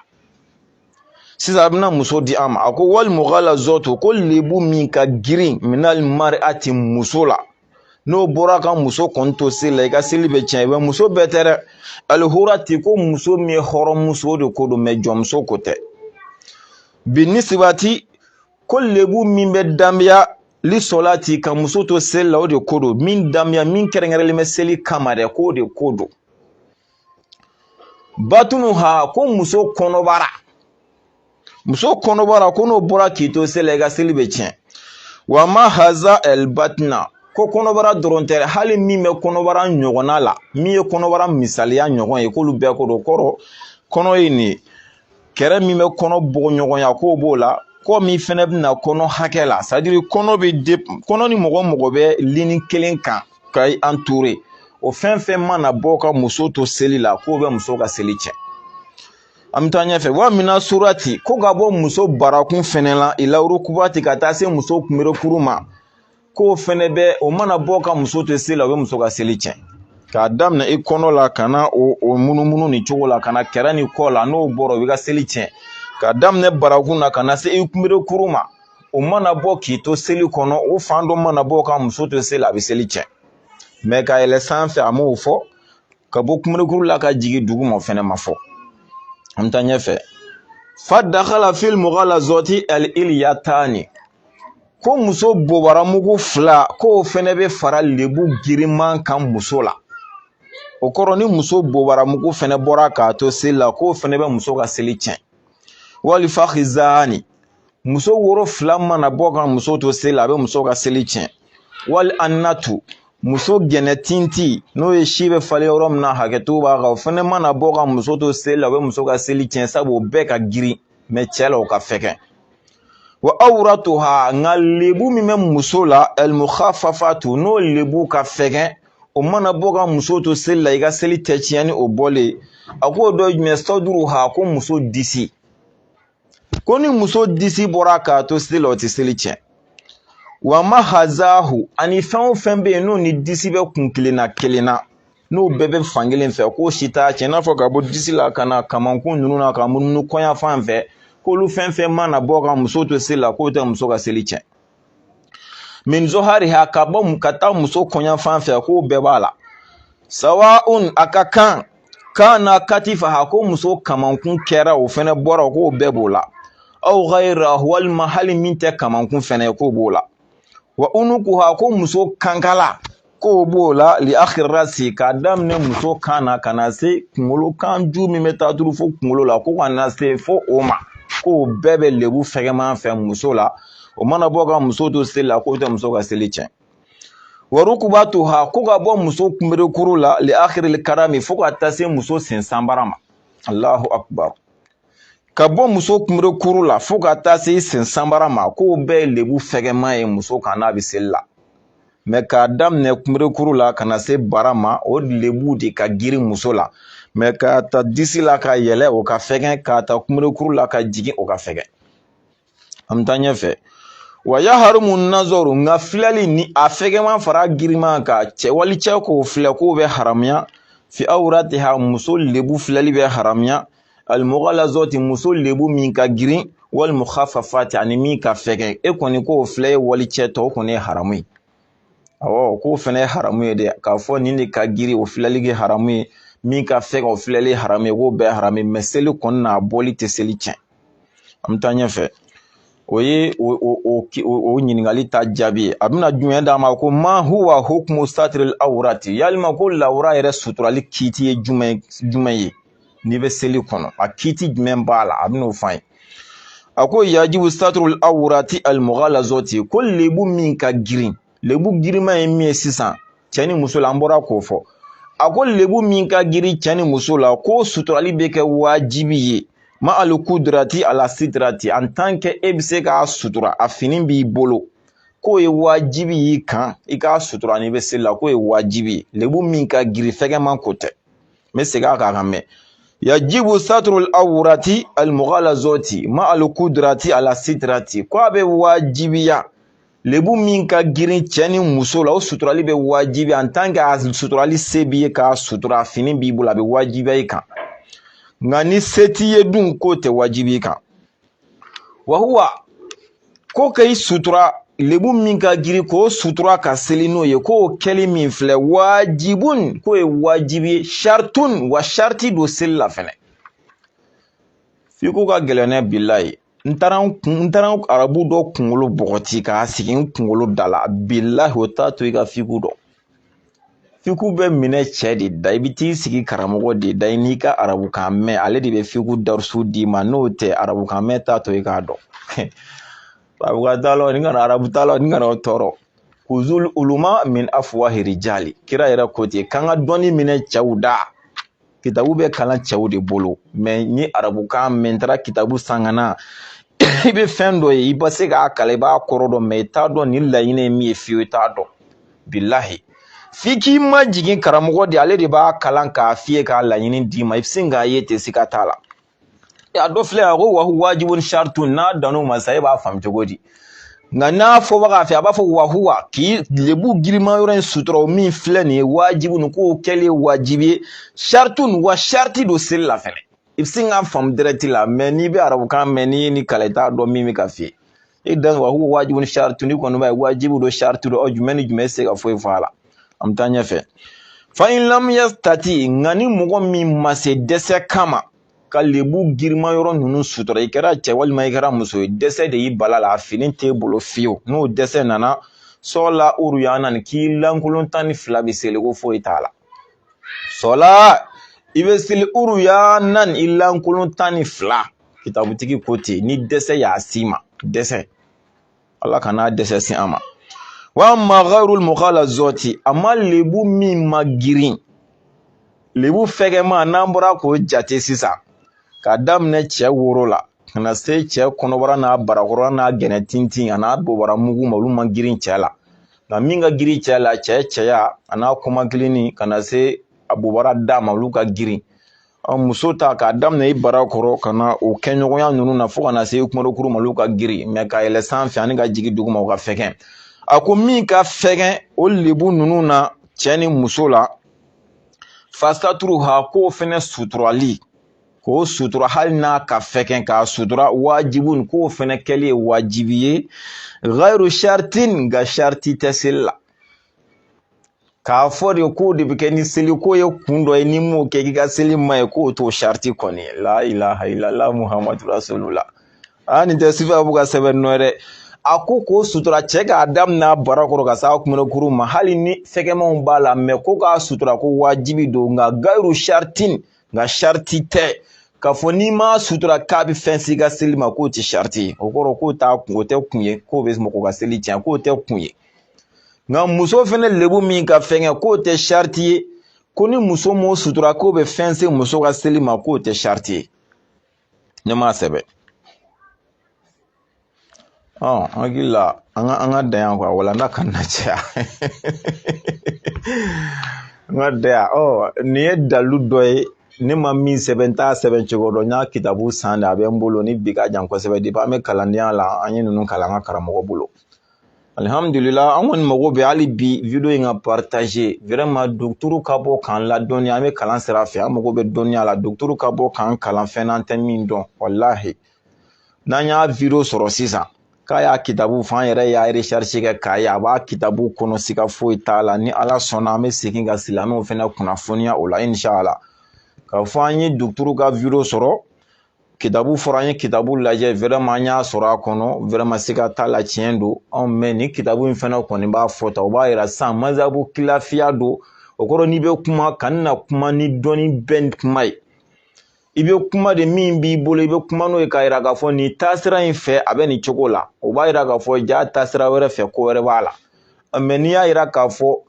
sisan a bɛna muso di an ma a ko wali mughalazatu ko lebu min ka girin minal mar'ati muso la n'o bɔra ka muso kɔni to seli la i ka seli bɛ tiɲɛ wa muso bɛɛ tɛ dɛ alihurati ko muso min ye hɔrɔnmuso de ko don mɛ jɔnmuso ko tɛ binisibati ko lebu min bɛ danbiya lisolati ka muso to seli la o de ko don min danbiya min kɛrɛnkɛrɛnlen bɛ seli kama dɛ k'o de ko don batunuha ko muso kɔnɔbara ko n'o bɔra k'i to seli la i ka seli bɛ tiɲɛ wa ma haza el batna ko kɔnɔbara dɔrɔn tɛ hali min bɛ kɔnɔbara ɲɔgɔnna la min ye kɔnɔbara misaliya ɲɔgɔn ye k'olu bɛɛ ko don kɔrɔ kɔnɔ ye nin kɛrɛ min bɛ kɔnɔ bɔgɔ ɲɔgɔnya k'o b'o la ko min fɛnɛ bɛna kɔnɔ hakɛ la c'est à dire kɔnɔ ni mɔgɔ bɛ lini kelen kan ka entouré o fɛn fɛn mana bɔ ka muso to seli la k'o bɛ muso ka seli tiɲɛ an bɛ taa ɲɛfɛ wa mina surati ko ka bɔ muso barakun fɛnɛ la ilawurukubati ka taa se muso kunberekuru ma k'o fɛnɛ bɛ o mana bɔ ka muso to seli la o bɛ muso ka seli tiɲɛ k'a daminɛ i kɔnɔ la ka na o munumunu ni cogo la ka na kɛrɛ ni kɔ la n'o bɔra o bɛ ka seli tiɲɛ k'a daminɛ barakun na ka na se i kunberekuru ma o mana bɔ k'i to seli kɔnɔ o fan dɔ mana bɔ ka muso to seli a bɛ seli tiɲɛ mɛ ka yɛlɛ sanfɛ a m'o fɔ ka bɔ kunberekuru la ka jigin duguma o fɛnɛ ma fɔ an bɛ taa ɲɛfɛ fa dakhala fil mughalazati al ilyatani ko muso bobaramugu fila k'o fɛnɛ bɛ fara lebu giriman kan muso la o kɔrɔ ni muso bobaramugu fɛnɛ bɔra k'a to seli la k'o fɛnɛ bɛ muso ka seli tiɲɛ wali fakhizani muso woro fila mana bɔ ka muso to seli la a bɛ muso ka seli tiɲɛ wali annatu muso gɛnɛ tinti n'o ye si bɛ falen yɔrɔ min na hakɛto b'a kan o fɛnɛ mana bɔ ka muso to seli la o bɛ muso ka seli tiɲɛ sabu o bɛɛ ka girin mɛ cɛ la o ka fɛgɛn wa awratuha nka lebu min bɛ muso la almukhafafatu n'o lebu ka fɛgɛn o mana bɔ ka muso to seli la i ka seli tɛ tiɲɛ ni o bɔlen a k'o dɔ jumɛn saduruha ko muso disi ko ni muso disi bɔra k'a to seli la o tɛ seli tiɲɛ wa ma hazahu ani fɛn o fɛn bɛ yen n'o ni disi bɛ kun kelenna n'o bɛɛ bɛ fan kelen fɛ k'o si t'a tiɲɛ i n'a fɔ ka bɔ disi la ka na kamankun ninnu na ka munumunu kɔɲa fan fɛ k'olu fɛn fɛn mana bɔ ka muso to seli la k'o tɛ muso ka seli tiɲɛ min zohariha ka bɔ ka taa muso kɔɲa fan fɛ k'o bɛɛ b'a la sawaun a ka kan kana katifaha ko muso kamankun kɛra o fɛnɛ bɔra k'o bɛɛ b'o la aw ghayrahu walima hali min tɛ kamankun fɛnɛ k'o b'o la wa unukuha ko muso kankala k'o b'o la li akhirasi k'a daminɛ muso kan na ka na se kunkolo kan ju min bɛ taa turu fo kunkolo la ko ka na se fo o ma k'o bɛɛ bɛ lebu fɛgɛman fɛ muso la o mana bɔ ka muso to seli la k'o tɛ muso ka seli tiɲɛ wa rukubatuha ko ka bɔ muso kunberekuru la li akhiril karami fo ka taa se muso sensanbara ma Allahu akbar ka bɔ muso kunberekuru la fo ka taa se sensanbara ma k'o bɛɛ ye lebu fɛgɛman ye muso kan n'a bɛ seli la mɛ k'a daminɛ kunberekuru la ka na se bara ma o lebu de ka girin muso la mɛ k'a ta disi la ka yɛlɛ o ka fɛgɛn k'a ta kunberekuru la ka jigin o ka fɛgɛn an bɛ taa ɲɛfɛ wa yaharumu nazoru nka filɛli ni a fɛgɛman fara giriman kan cɛwali cɛ k'o filɛ k'o bɛ haramuya fi awratiha muso lebu filɛli bɛ haramuya almughalazati muso lebu min ka girin wal mukhaffafati ani min ka fɛgɛn e kɔni k'o filɛ ye wali cɛ tɔ o kɔni ye haramu ye awɔ k'o fɛnɛ ye haramu ye dɛ k'a fɔ nin de ka girin o filɛli kɛ haramu ye min ka fɛgɛn o filɛli haramu ye k'o bɛɛ haramu ye mɛ seli kɔni n'a bɔli tɛ seli tiɲɛ an bɛ taa ɲɛfɛ o ye o ɲininkali ta jaabi ye a bɛna jumɛn d'a ma ko ma huwa hukmu satril awrati yalima ko lawura yɛrɛ suturali kiiti ye jumɛn ye n'i bɛ seli kɔnɔ a kiiti jumɛn b'a la a bɛna o fɔ an ye a ko yajibu satrul awrati almughalazati ko lebu min ka girin lebu girinma ye min ye sisan cɛ ni muso la an bɔra k'o fɔ a ko lebu min ka girin cɛ ni muso la ko suturali bɛ kɛ wajibi ye ma alikudrati ala sidrati en tant que e bɛ se k'a sutura a fini b'i bolo k'o ye wajibi y'i kan i k'a sutura n'i bɛ seli la k'o ye wajibi ye lebu min ka girin fɛgɛman ko tɛ n bɛ segin a kan ka mɛn yajibu satrul awrati almughalazati ma alikudrati ala sidrati ko a bɛ wajibiya lebu min ka girin cɛ ni muso la o suturali bɛ wajibi en tant que a suturali se b'i ye k'a sutura fini b'i bolo a bɛ wajibiya i kan nka ni se t'i ye dun k'o tɛ wajibi i kan wa huwa ko ka i sutura lebu min ka girin k'o sutura ka seli n'o ye k'o kɛli min filɛ wajibun k'o ye wajibi ye shartun wa sharti don seli la fɛnɛ f'i ko ka gɛlɛn ne bilahi n taara arabu dɔ kunkolo bɔgɔti k'a sigi n kunkolo da la bilahi o t'a to i ka fiku dɔn fiku bɛ minɛ cɛ de da i bɛ t'i sigi karamɔgɔ de da i n'i ka arabukan mɛn ale de bɛ fiku darusu d'i ma n'o tɛ arabukan mɛn t'a to i k'a dɔn arabukan t'a la ni kana arabu t'a la ni kana o tɔɔrɔ kuzul uluma min afwahi rijali kira yɛrɛ ko ten k'an ka dɔnni minɛ cɛw da kitabu bɛ kalan cɛw de bolo mɛ ni arabukan mɛn n taara kitabu san ka na i bɛ fɛn dɔ ye i bɛ se k'a kalan i b'a kɔrɔ dɔn mɛ i t'a dɔn nin laɲini ye min ye fiyewu i t'a dɔn bilahi f'i k'i ma jigin karamɔgɔ de ale de b'a kalan k'a f'i ye k'a laɲini d'i ma i bɛ sin k'a ye ten siga t'a la a dɔ filɛ a ko wa wajibun shartun n'a dan'o ma sa e b'a faamu cogo di nka n'a fɔbaga fɛ a b'a fɔ wahuwa k'i lebu girima yɔrɔ in sutura o min filɛ nin ye wajibun k'o kɛlen wajibi ye shartun wa sharti don seli la fɛnɛ i bɛ sin k'a faamu direct la mɛ n'i bɛ arabukan mɛn n'i ye ni kalan i t'a dɔn min bɛ ka f'i ye i dan wahuwa wajibun shartun n'i kɔni b'a ye wajibu don sharti don jumɛn ni jumɛn se ka foyi fɔ a la an bɛ taa ɲɛfɛ fa in lam yastati nka ni mɔgɔ min ma se dɛsɛ kama ka lebu girima yɔrɔ ninnu sutura i kɛra cɛ walima i kɛra muso ye dɛsɛ de y'i bala la a fini t'e bolo fiyewu n'o dɛsɛ nana sɔla uruyana ni k'i lankolon 12 bɛ seli ko foyi t'a la sɔla i bɛ seli uruyana ni i lankolon 12 kitabutigi ko ten ni dɛsɛ y'a si ma dɛsɛ ala kana dɛsɛ si an ma wa ma ghayrul mughalazati amma lebu min ma girin lebu fɛgɛma n'an bɔra k'o jate sisan k'a daminɛ cɛ woro la ka na se cɛ kɔnɔbara n'a barakɔrɔ n'a gɛnɛ tintin a n'a bobara mugu ma olu ma girin cɛ la nka min ka girin cɛ la cɛya a n'a kɔmakilini ka na se a bobara da ma olu ka girin muso ta k'a daminɛ i barakɔrɔ ka na o kɛɲɔgɔnya ninnu na fo ka na se i kumarokuru ma olu ka girin mɛ ka yɛlɛ sanfɛ ani ka jigin duguma o ka fɛgɛn a ko min ka fɛgɛn o lebu ninnu na cɛ ni muso la fasaturu ha k'o fɛnɛ suturali k'o sutura hali n'a ka fɛgɛn k'a sutura wajibun k'o fɛnɛ kɛli ye wajibi ye ghayru shartin nka sharti tɛ seli la k'a fɔ de k'o de bɛ kɛ ni seli ko ye kun dɔ ye ni m'o kɛ k'i ka seli ma ye k'o t'o sharti kɔni ye la ilaha illallah muhammadu rasulullah nin tɛ sifa b'u ka sɛbɛn nɔ dɛ a ko k'o sutura cɛ k'a daminɛ barakɔrɔ ka s'a kumankuru ma hali ni fɛgɛmanw b'a la mɛ ko k'a sutura ko wajibi don nka gayru shartin nka sharti tɛ k'a fɔ n'i ma sutura k'a bɛ fɛn si ka seli ma k'o tɛ sharti ye o kɔrɔ k'o tɛ kun ye k'o bɛ mɔgɔ ka seli tiɲɛ k'o tɛ kun ye nka muso fɛnɛ lebu min ka fɛngɛ k'o tɛ sharti ye ko ni muso m'o sutura k'o bɛ fɛn se muso ka seli ma k'o tɛ sharti ye ne m'a sɛbɛn hakili la an ka dan yan quoi wala n'a ka na caya an ka dan yan nin ye dalu dɔ ye ne ma min sɛbɛn t'a sɛbɛn cogo dɔn n y'a kitabu san de a bɛ n bolo ni bi ka jan kosɛbɛ depuis an bɛ kalandenya la an ye ninnu kalan an ka karamɔgɔ bolo alhamdulillah an kɔni mago bɛ hali bi video in ka partager vraiment docteur ka bɔ k'an ladɔnniya an bɛ kalan sira fɛ an mago bɛ dɔnniya la docteur ka bɔ k'an kalan fɛn na an tɛ min dɔn wallahi n'an y'a video sɔrɔ sisan k'a y'a kitabu fɔ an yɛrɛ y'a recherche kɛ k'a ye a b'a kitabu kɔnɔ siga foyi t'a la ni ala sɔnna an bɛ segin ka silamɛw fɛnɛ kunnafoniya o la inshallah k'a fɔ an ye docteur ka video sɔrɔ kitabu fɔra an ye kitabu lajɛ vraiment an y'a sɔrɔ a kɔnɔ vraiment siga t'a la tiɲɛ don mais ni kitabu in fɛnɛ kɔni b'a fɔ ta o b'a yira sisan mazhabu kilafiya don o kɔrɔ n'i bɛ kuma ka na kuma ni dɔnni bɛɛ kuma ye i bɛ kuma de min b'i bolo i bɛ kuma n'o ye k'a yira k'a fɔ nin taasira in fɛ a bɛ nin cogo la o b'a yira k'a fɔ ja taasira wɛrɛ fɛ ko wɛrɛ b'a la mais n'i y'a yira k'a fɔ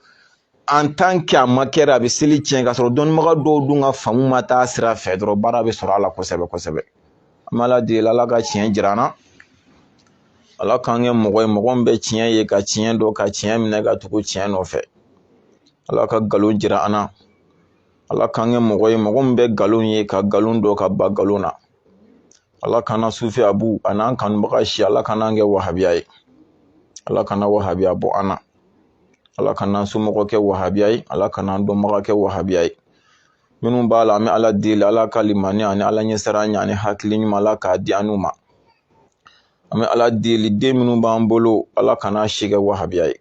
en tant que a ma kɛra a bɛ seli tiɲɛ k'a sɔrɔ dɔnnibaga dɔw dun ka faamu ma taa sira fɛ dɔrɔn baara bɛ sɔrɔ a la kosɛbɛ kosɛbɛ an bɛ ala deli ala ka tiɲɛ jira an na ala k'an kɛ mɔgɔ ye mɔgɔ min bɛ tiɲɛ ye ka tiɲɛ dɔn ka tiɲɛ minɛ ka tugu tiɲɛ nɔfɛ ala ka nkalon jira an na ala k'an kɛ mɔgɔ ye mɔgɔ min bɛ nkalon ye ka nkalon dɔn ka ba nkalon na ala k'an na sufi abu a n'an kanubaga si ala k'an kɛ wahabiya ye Ala kana wahabiya bɔ an na, Ala kana somɔgɔ kɛ wahabiya ye, Ala kana dɔnbaga kɛ wahabiya ye. Minnu b'a la an bɛ Ala deli Ala ka limaniya ani Ala ɲɛsiranya ani hakili ɲuman Ala k'a di an n'u ma. An bɛ Ala deli den minnu b'an bolo Ala kana si kɛ wahabiya ye.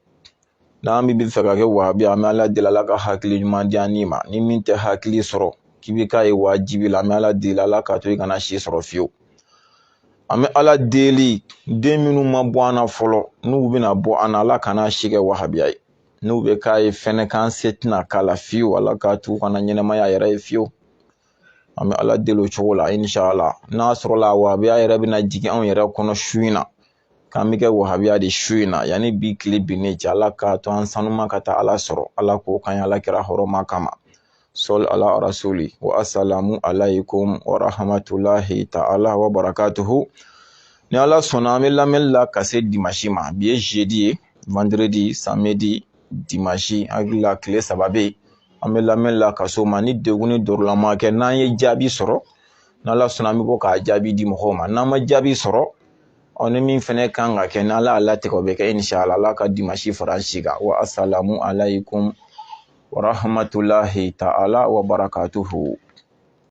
N'an bɛ fɛ ka kɛ wahabiya an bɛ Ala deli Ala ka hakili ɲuman di an ni ma. Ni min tɛ hakili sɔrɔ k'i bɛ k'a ye wajibi la an bɛ Ala deli Ala k'a to i kana si sɔrɔ fiyewu. An bɛ Ala deli den minnu ma bɔ an na fɔlɔ n'u bɛna bɔ an na Ala kana si kɛ wahabiya ye. N'u bɛ k'a ye fɛnɛ k'an se tɛna k'a la fiyewu Ala k'a to u kana ɲɛnamaya yɛrɛ ye fiyewu. An bɛ Ala deli o cogo la inshallah. N'a sɔrɔla wahabiya yɛrɛ bɛna jigin anw yɛrɛ kɔnɔ su in na k'an bɛ kɛ wahabiya de su in na yanni bi tile binnen cɛ Ala k'a to an sanuma ka taa Ala sɔrɔ Ala k'o kan Ala kɛra hɔrɔma kama. Sɔli ala rasuli wa assalamu alaikum wa rahmatulahi ta'ala wa barakatuhu. Ni Ala sɔnna an bɛ lamɛnni la ka se dimanche ma bi ye jeudi ye, vendredi, samedi, dimanche hakili la tile 3 bɛ yen. An bɛ lamɛnni la ka s'o ma ni degun ni dɔrɔlama kɛ n'an ye jaabi sɔrɔ n'Ala sɔnna an bɛ bɔ k'a jaabi di mɔgɔw ma. N'an ma jaabi sɔrɔ ni min fɛnɛ kan ka kɛ n'Ala y'a latigɛ o bɛ kɛ inshallah Ala ka dimanche fara an si kan. Wa assalamu alaikum wa rahmatulahi ta'ala wa barakatuhu.